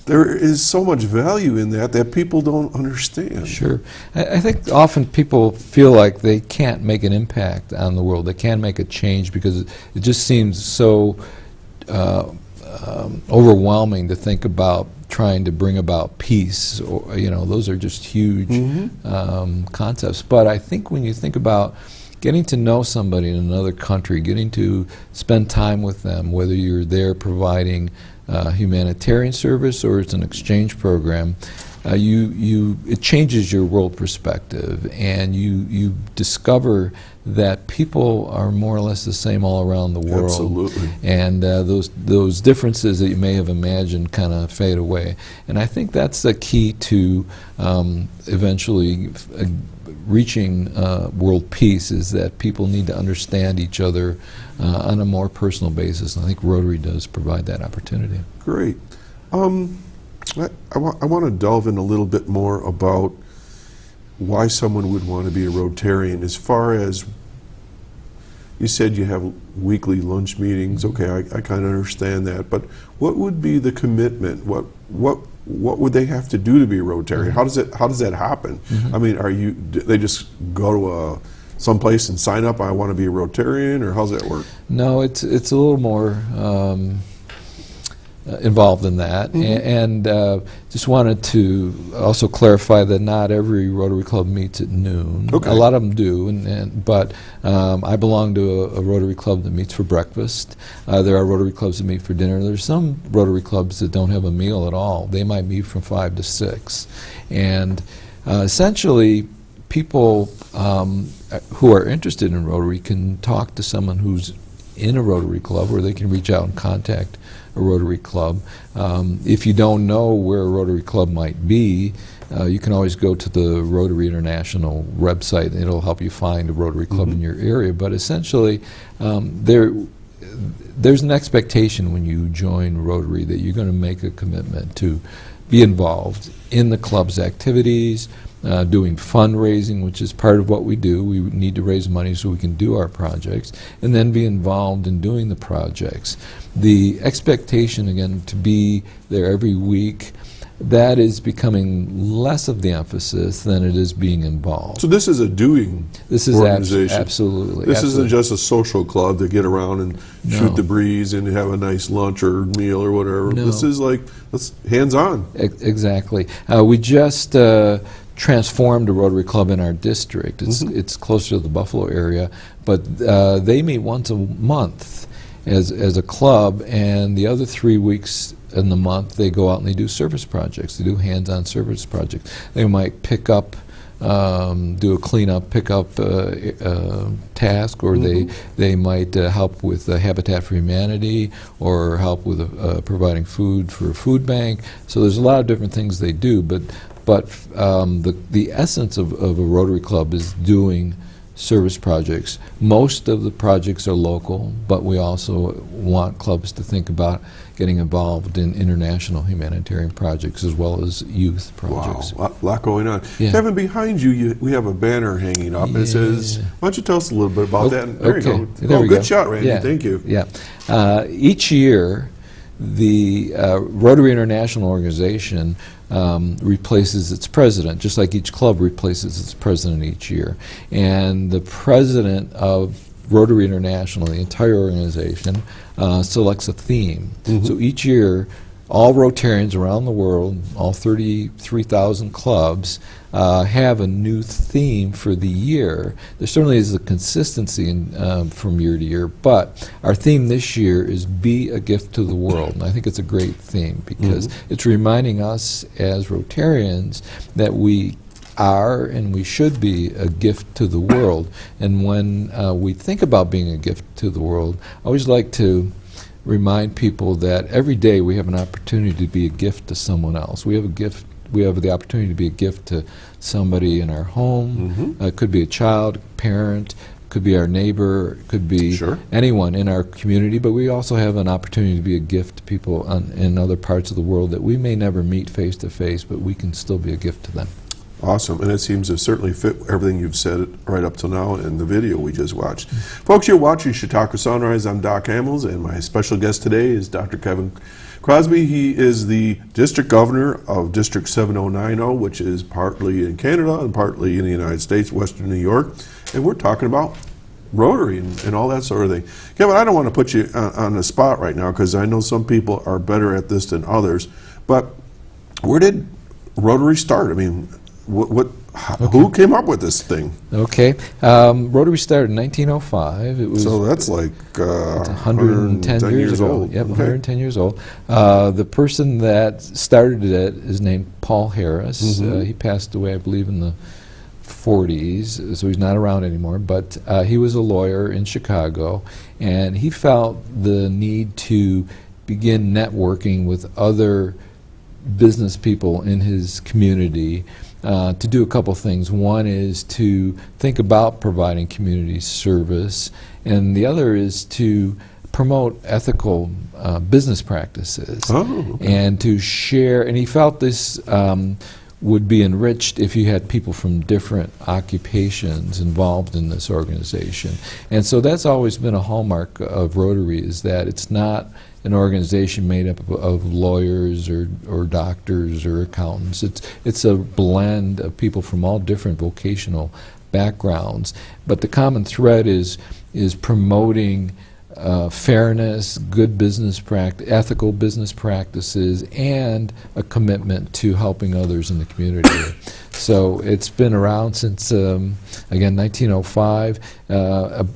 there is so much value in that people don't understand. Sure. I think often people feel like they can't make an impact on the world. They can't make a change because it just seems so overwhelming to think about trying to bring about peace, or, you know, those are just huge concepts. But I think when you think about getting to know somebody in another country, getting to spend time with them, whether you're there providing humanitarian service or it's an exchange program, it changes your world perspective, and you discover that people are more or less the same all around the world. Absolutely. And those differences that you may have imagined kind of fade away. And I think that's the key to eventually reaching world peace, is that people need to understand each other on a more personal basis. And I think Rotary does provide that opportunity. Great. I want to delve in a little bit more about why someone would want to be a Rotarian. As far as, you said you have weekly lunch meetings. Okay, I kind of understand that. But what would be the commitment? What would they have to do to be a Rotarian? How does that happen? I mean, they just go to someplace and sign up, I want to be a Rotarian, or how's that work? No, it's a little more involved in that, and just wanted to also clarify that not every Rotary Club meets at noon. Okay. A lot of them do, but I belong to a Rotary Club that meets for breakfast. There are Rotary Clubs that meet for dinner. There's some Rotary Clubs that don't have a meal at all. They might meet from 5 to 6, and essentially people who are interested in Rotary can talk to someone who's in a Rotary Club, or they can reach out and contact a Rotary Club. If you don't know where a Rotary Club might be, you can always go to the Rotary International website, and it'll help you find a Rotary Club in your area. But essentially, there's an expectation when you join Rotary that you're going to make a commitment to be involved in the club's activities, doing fundraising, which is part of what we do. We need to raise money so we can do our projects, and then be involved in doing the projects. The expectation, again, to be there every week, that is becoming less of the emphasis than it is being involved. So this is a doing organization. Absolutely. This isn't just a social club to get around and shoot the breeze and have a nice lunch or meal or whatever. No. This is like, hands-on. Exactly. We just transformed a Rotary Club in our district. It's closer to the Buffalo area, but they meet once a month as a club, and the other 3 weeks in the month they go out and they do service projects. They do hands-on service projects. They might pick up, do a cleanup, pick up task, or they might help with Habitat for Humanity, or help with providing food for a food bank. So there's a lot of different things they do, but the essence of a Rotary Club is doing service projects. Most of the projects are local, but we also want clubs to think about getting involved in international humanitarian projects as well as youth projects. Wow, a lot going on. Yeah. Kevin, behind you, we have a banner hanging up, and it says, why don't you tell us a little bit about that? There you go. There we good go. shot, Randy. Yeah. Thank you. Yeah. Each year, the Rotary International organization replaces its president, just like each club replaces its president each year. And the president of Rotary International, the entire organization, selects a theme. So each year, all Rotarians around the world, all 33,000 clubs, have a new theme for the year. There certainly is a consistency from year to year, but our theme this year is Be a Gift to the World. And I think it's a great theme because it's reminding us as Rotarians that we are and we should be a gift to the world. And when we think about being a gift to the world, I always like to remind people that every day we have an opportunity to be a gift to someone else. We have a gift. We have the opportunity to be a gift to somebody in our home. It could be a child, parent, could be our neighbor, could be anyone in our community, but we also have an opportunity to be a gift to people in other parts of the world that we may never meet face to face, but we can still be a gift to them. Awesome, and it seems to certainly fit everything you've said right up till now in the video we just watched. Folks, you're watching Chautauqua Sunrise. I'm Doc Hamels, and my special guest today is Dr. Kevin Crosby. He is the District Governor of District 7090, which is partly in Canada and partly in the United States, Western New York, and we're talking about Rotary and all that sort of thing. Kevin, I don't want to put you on the spot right now because I know some people are better at this than others, but where did Rotary start? I mean, who came up with this thing? Okay, Rotary started in 1905. It was so that's like 110 years old. Yep, okay. 110 years old. The person that started it is named Paul Harris. He passed away, I believe, in the 40s, so he's not around anymore, but he was a lawyer in Chicago, and he felt the need to begin networking with other business people in his community to do a couple things. One is to think about providing community service, and the other is to promote ethical business practices and to share, and he felt this would be enriched if you had people from different occupations involved in this organization. And so that's always been a hallmark of Rotary, is that it's not an organization made up of lawyers or doctors or accountants. It's a blend of people from all different vocational backgrounds. But the common thread is promoting fairness, good business practice, ethical business practices, and a commitment to helping others in the community. So it's been around since, again, 1905. A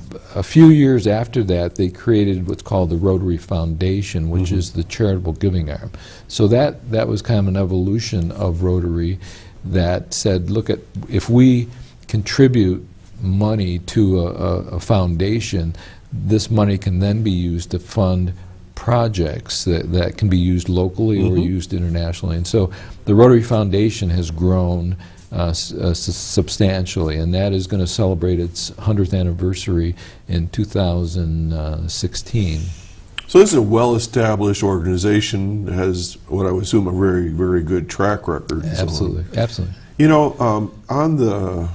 few years after that, they created what's called the Rotary Foundation, which is the charitable giving arm. So that was kind of an evolution of Rotary that said, look, if we contribute money to a foundation, this money can then be used to fund projects that can be used locally or used internationally. And so the Rotary Foundation has grown substantially, and that is going to celebrate its 100th anniversary in 2016. So this is a well-established organization, has what I would assume a very, very good track record. Absolutely, absolutely. You know, on the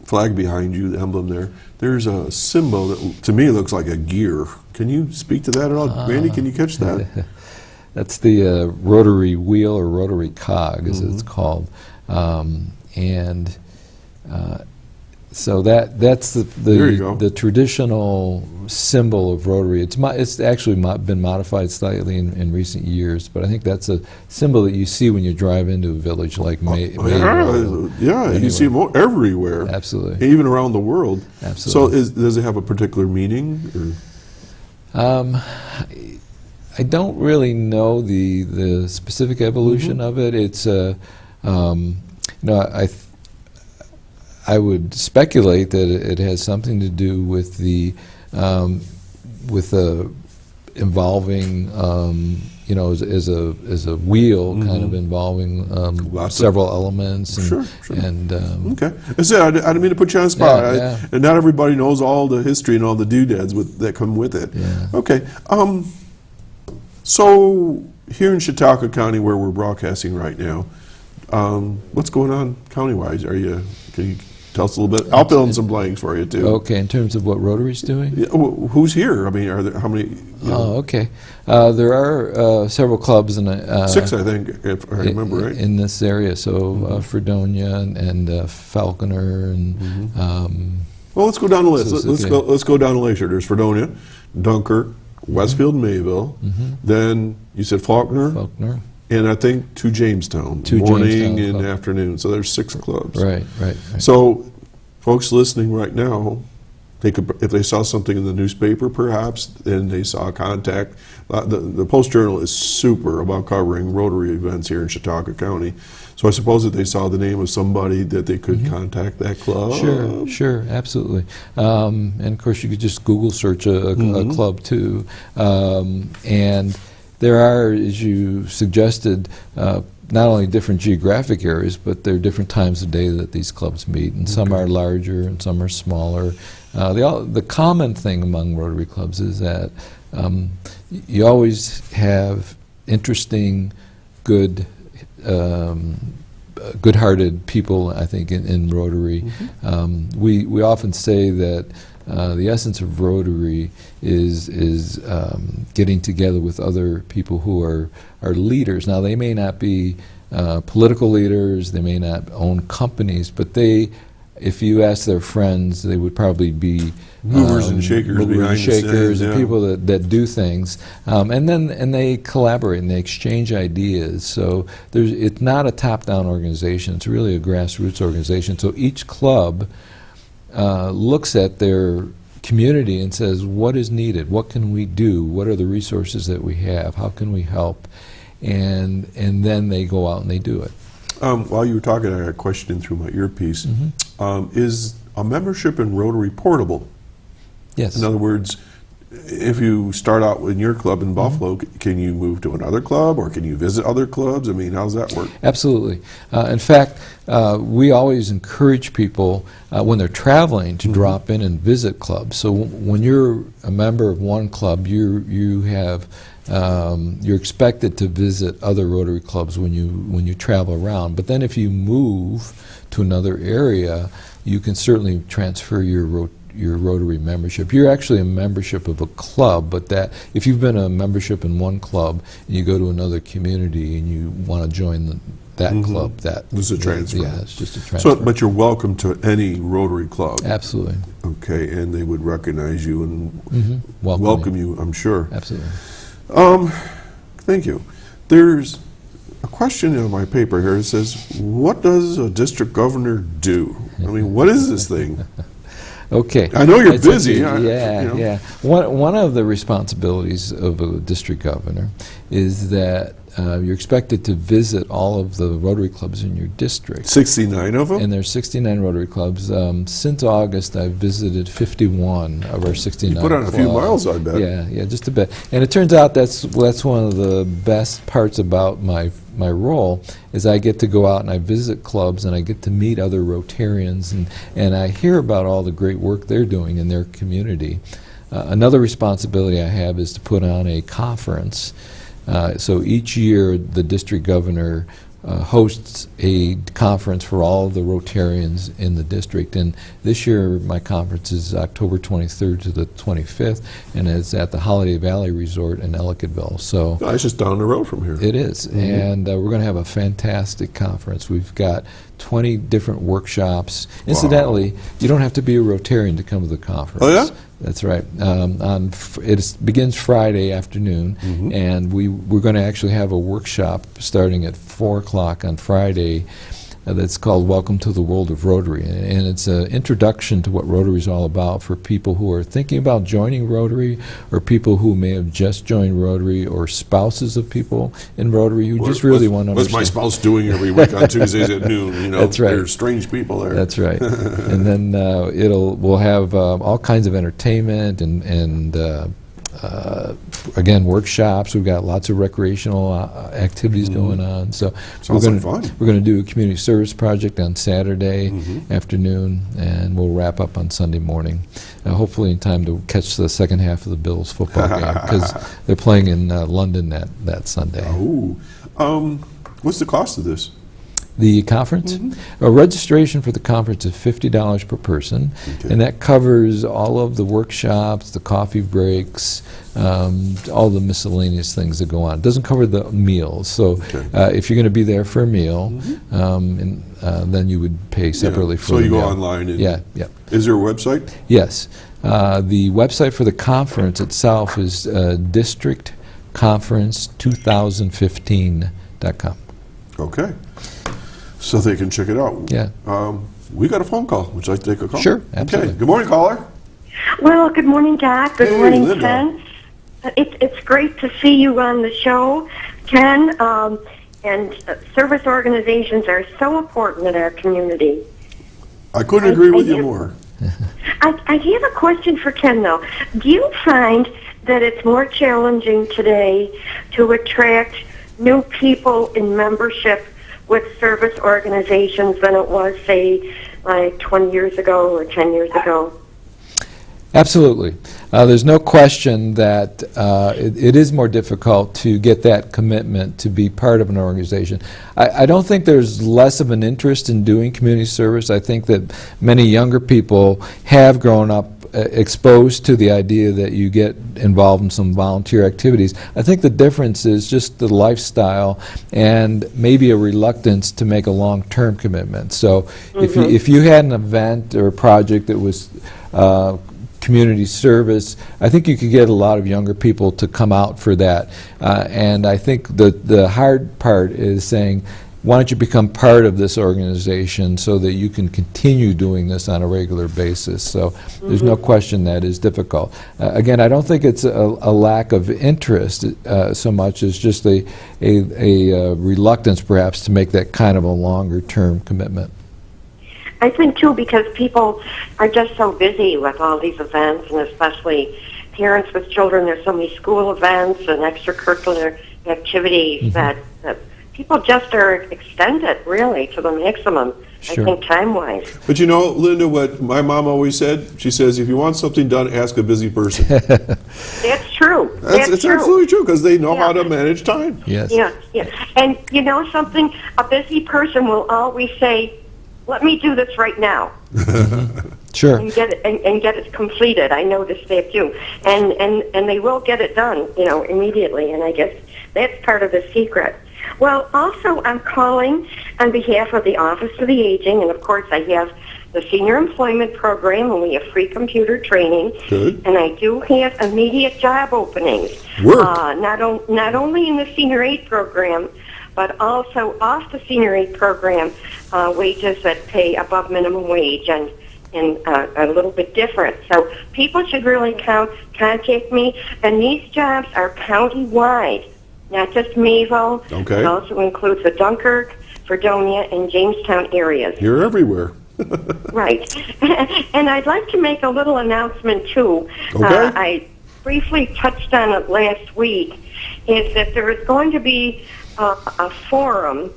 flag behind you, the emblem there, there's a symbol that to me looks like a gear. Can you speak to that at all? Randy, can you catch that? That's the rotary wheel, or rotary cog, as it's called. So that's the traditional symbol of Rotary. It's actually been modified slightly in recent years, but I think that's a symbol that you see when you drive into a village like Mayville. Yeah, anyway. You see them everywhere. Absolutely. Even around the world. Absolutely. So does it have a particular meaning? Or? I don't really know the specific evolution of it. It's I would speculate that it has something to do with the involving as a wheel, kind of involving several elements. And, sure. And okay, I didn't mean to put you on the spot. And not everybody knows all the history and all the doodads that come with it. Yeah. Okay, so here in Chautauqua County, where we're broadcasting right now, what's going on county-wise? Can you tell us a little bit? I'll fill in some blanks for you too. Okay, in terms of what Rotary's doing? Yeah, who's here? I mean, how many? Oh, okay. There are several clubs, and 6, I think, if I remember right, in this area. So Fredonia and Falconer and. Well, let's go down the list. Let's go down the list here. There's Fredonia, Dunkirk, Westfield, Mayville. Then you said Faulkner. And I think to Jamestown, morning and afternoon. So there's 6 clubs. Right. So folks listening right now, if they saw something in the newspaper perhaps, and they saw contact, the Post-Journal is super about covering Rotary events here in Chautauqua County. So I suppose that they saw the name of somebody that they could contact that club. Sure, absolutely. And of course you could just Google search a club too. And there are, as you suggested, not only different geographic areas, but there are different times of day that these clubs meet, and some are larger and some are smaller. The common thing among Rotary clubs is that you always have interesting, good good-hearted people, I think, in Rotary. We often say that the essence of Rotary is getting together with other people who are leaders. Now, they may not be political leaders, they may not own companies, but they, if you ask their friends, they would probably be movers and shakers, and people that do things, and they collaborate and they exchange ideas. So it's not a top-down organization; it's really a grassroots organization. So each club looks at their community and says, "What is needed? What can we do? What are the resources that we have? How can we help?" And then they go out and they do it. While you were talking, I got a question in through my earpiece. Is a membership in Rotary portable? Yes. In other words, if you start out in your club in Buffalo, can you move to another club, or can you visit other clubs? I mean, how does that work? Absolutely. In fact, we always encourage people when they're traveling to drop in and visit clubs. So when you're a member of one club, you're expected to visit other Rotary clubs when you travel around. But then if you move to another area, you can certainly transfer your Rotary membership. You're actually a membership of a club, but that if you've been a membership in one club and you go to another community and you want to join that club, that is a transfer. Yeah, it's just a transfer. So, but you're welcome to any Rotary club. Absolutely. Okay, and they would recognize you and welcome you, I'm sure. Absolutely. Thank you. There's a question in my paper here. It says, "What does a district governor do?" I mean, what is this thing? Okay. I know you're busy. Yeah. One of the responsibilities of a district governor is that you're expected to visit all of the Rotary clubs in your district. 69 of them? And there's 69 Rotary clubs. Since August, I've visited 51 of our 69 You put on clubs. a few miles, I bet. Yeah, just a bit. And it turns out that's one of the best parts about my role is I get to go out and I visit clubs and I get to meet other Rotarians and I hear about all the great work they're doing in their community. Another responsibility I have is to put on a conference. So each year the district governor hosts a conference for all of the Rotarians in the district, and this year my conference is October 23rd to the 25th, and it's at the Holiday Valley Resort in Ellicottville. So it's just down the road from here. It is, and we're going to have a fantastic conference. We've got 20 different workshops. Incidentally, you don't have to be a Rotarian to come to the conference. Oh, yeah? That's right. It begins Friday afternoon, and we're going to actually have a workshop starting at 4 o'clock on Friday that's called Welcome to the World of Rotary. And it's an introduction to what Rotary is all about for people who are thinking about joining Rotary, or people who may have just joined Rotary, or spouses of people in Rotary who just really want to understand. What's my spouse doing every week on Tuesdays at noon? You know, That's right. There's strange people there. That's right. And then we'll have all kinds of entertainment and again, workshops. We've got lots of recreational activities going on. So Sounds like fun. We're going to do a community service project on Saturday afternoon, and we'll wrap up on Sunday morning, hopefully in time to catch the second half of the Bills football game, because they're playing in London that Sunday. Oh, what's the cost of this? The conference? Registration for the conference is $50 per person, and that covers all of the workshops, the coffee breaks, all the miscellaneous things that go on. It doesn't cover the meals, so if you're going to be there for a meal, then you would pay separately for the meal. So you go online and... Yeah. Is there a website? Yes. The website for the conference itself is districtconference2015.com. Okay. So they can check it out. Yeah. We got a phone call. Would you like to take a call? Sure, absolutely. Okay. Good morning, caller. Well, good morning, Doc. Good morning, Linda. Ken. It's great to see you on the show, Ken. And service organizations are so important in our community. I couldn't agree with you more. I have a question for Ken, though. Do you find that it's more challenging today to attract new people in membership with service organizations than it was, say, like 20 years ago or 10 years ago? Absolutely. There's no question that it is more difficult to get that commitment to be part of an organization. I don't think there's less of an interest in doing community service. I think that many younger people have grown up exposed to the idea that you get involved in some volunteer activities. I think the difference is just the lifestyle and maybe a reluctance to make a long-term commitment. So if you had an event or a project that was community service, I think you could get a lot of younger people to come out for that. And I think the hard part is saying, why don't you become part of this organization so that you can continue doing this on a regular basis? So there's no question that is difficult. Again, I don't think it's a lack of interest so much as just a reluctance perhaps to make that kind of a longer term commitment. I think, too, because people are just so busy with all these events, and especially parents with children. There's so many school events and extracurricular activities that people just are extended, really, to the maximum, Sure. I think, time-wise. But you know, Linda, what my mom always said, she says, if you want something done, ask a busy person. That's true. It's true. absolutely true, because they know how to manage time. Yes. Yeah. And you know something? A busy person will always say, let me do this right now. Sure. And get it completed. I noticed that too. And they will get it done, immediately. And I guess that's part of the secret. Well, also, I'm calling on behalf of the Office of the Aging, and of course I have the Senior Employment Program, and we have free computer training. Good. And I do have immediate job openings. Work. Not only in the Senior Aid Program, but also off the Senior Aid Program, wages that pay above minimum wage and a little bit different. So people should really contact me. And these jobs are county-wide, not just Mayville. Okay. It also includes the Dunkirk, Fredonia, and Jamestown areas. You're everywhere. Right. And I'd like to make a little announcement, too. Okay. I briefly touched on it last week, is that there is going to be a forum,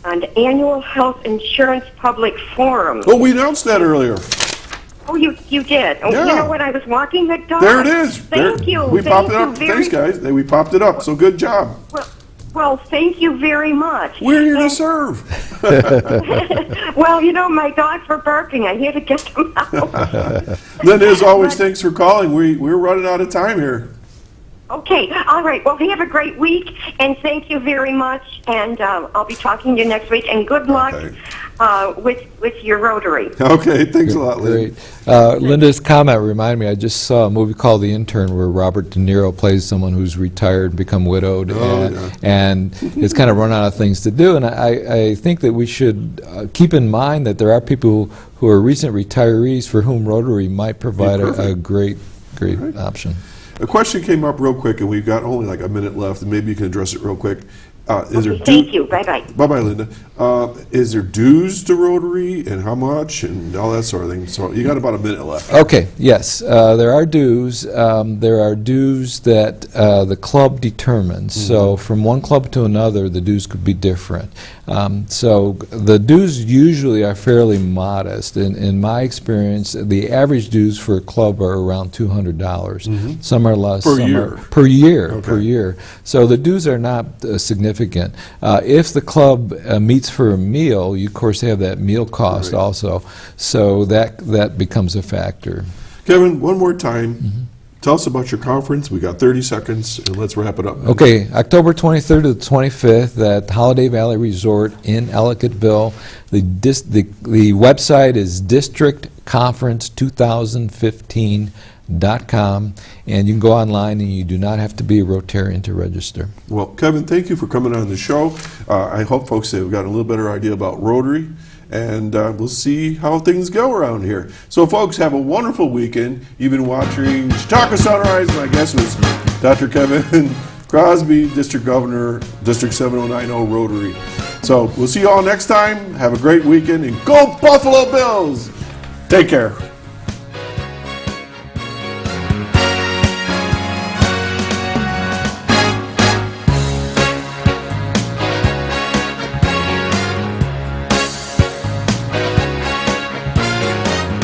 an annual health insurance public forum. Oh, we announced that earlier. Oh, you did? Oh, Yeah. You know what? I was walking the dog. There it is. Thank you. We Thank popped it you up. very- Thanks, guys. We popped it up. So good job. Well, thank you very much. We're here to serve. Well, my dogs were barking. I had to get them out. Linda, as always, thanks for calling. We're running out of time here. Okay, all right. Well, have a great week, and thank you very much. And I'll be talking to you next week. And good luck with your Rotary. Okay, thanks a lot, Linda. Great. Linda's comment reminded me, I just saw a movie called The Intern where Robert De Niro plays someone who's retired and become widowed, and it's kind of run out of things to do. And I think that we should keep in mind that there are people who are recent retirees for whom Rotary might provide a great option. A question came up real quick, and we've got only like a minute left, and maybe you can address it real quick. Thank you. Bye-bye. Bye-bye, Linda. Is there dues to Rotary, and how much, and all that sort of thing? So you got about a minute left. Okay, yes. There are dues. There are dues that the club determines. So from one club to another, the dues could be different. So the dues usually are fairly modest. In my experience, the average dues for a club are around $200. Some are less. Per some year? Are, per year. Okay. Per year. So the dues are not significant. If the club meets for a meal, you of course have that meal cost also. So that becomes a factor. Kevin, one more time. Tell us about your conference. We got 30 seconds, and let's wrap it up. Okay, October 23rd to the 25th at Holiday Valley Resort in Ellicottville. The website is districtconference2015.com, and you can go online, and you do not have to be a Rotarian to register. Well, Kevin, thank you for coming on the show. I hope folks have got a little better idea about Rotary, and we'll see how things go around here. So, folks, have a wonderful weekend. You've been watching Chautauqua Sunrise. My guest was Dr. Kevin Crosby, District Governor, District 7090 Rotary. So, we'll see you all next time. Have a great weekend, and go Buffalo Bills! Take care.